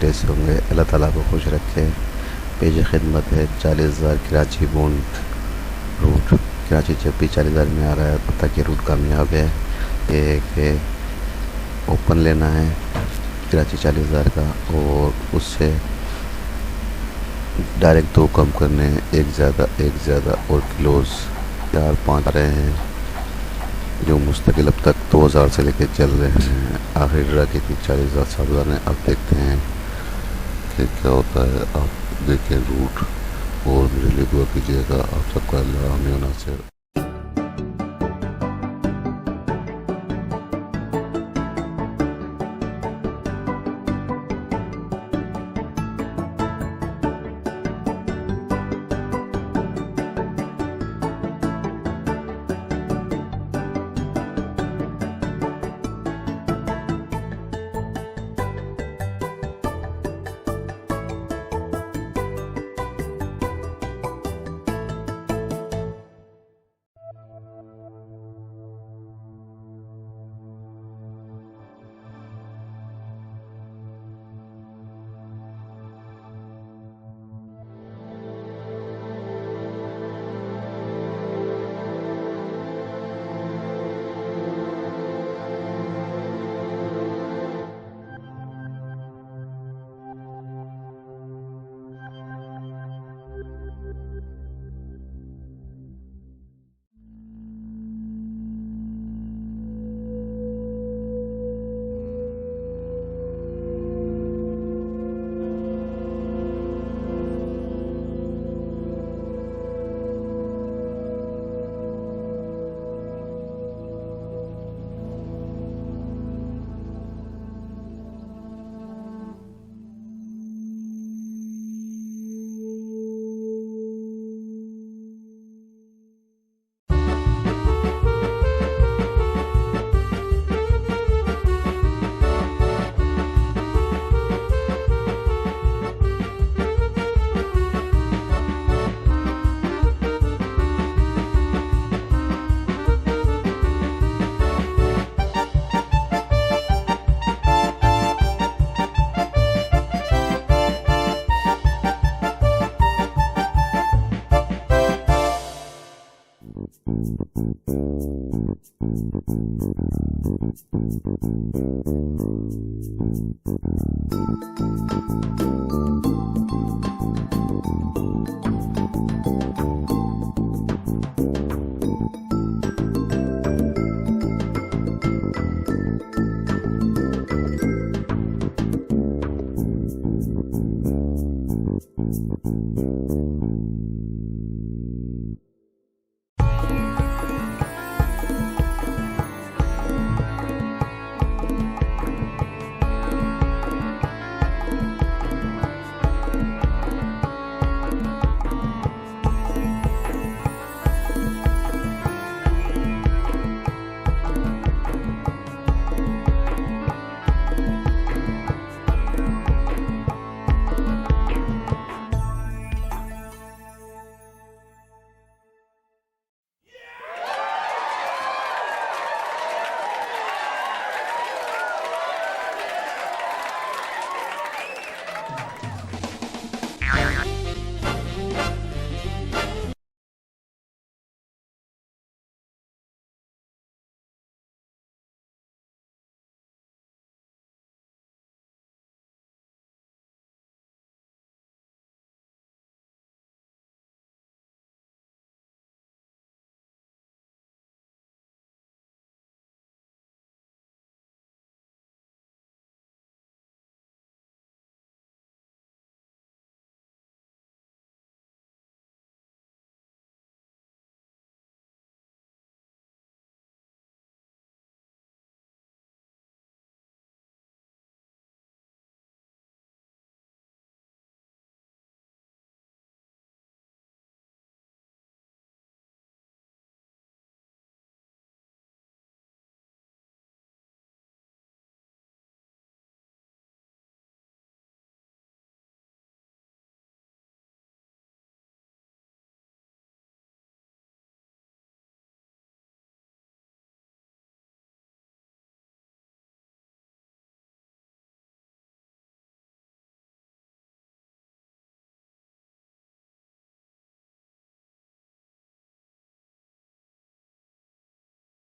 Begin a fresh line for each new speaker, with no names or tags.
कैसे होंगे? अल्लाह ताला को खुश रखे। पेश खिदमत है 40,000 कराची बोन रूट। कराची जब भी 40,000 में आ रहा है तब तक ये रूट कामयाब है। ये कि ओपन लेना है कराची 40,000 का, और उससे डायरेक्ट 2 कम करने हैं, एक ज़्यादा और क्लोज 4-5 आ रहे हैं जो मुस्तकिल अब तक 2000 से लेके चल रहे हैं। आखिरी ड्रा की थी 40,000 7,000 ने। अब देखते हैं कि क्या होता है। आप देखें रूट और मेरे लिए दुआ कीजिएगा। आप सबका अल्लाह हमें नासिर।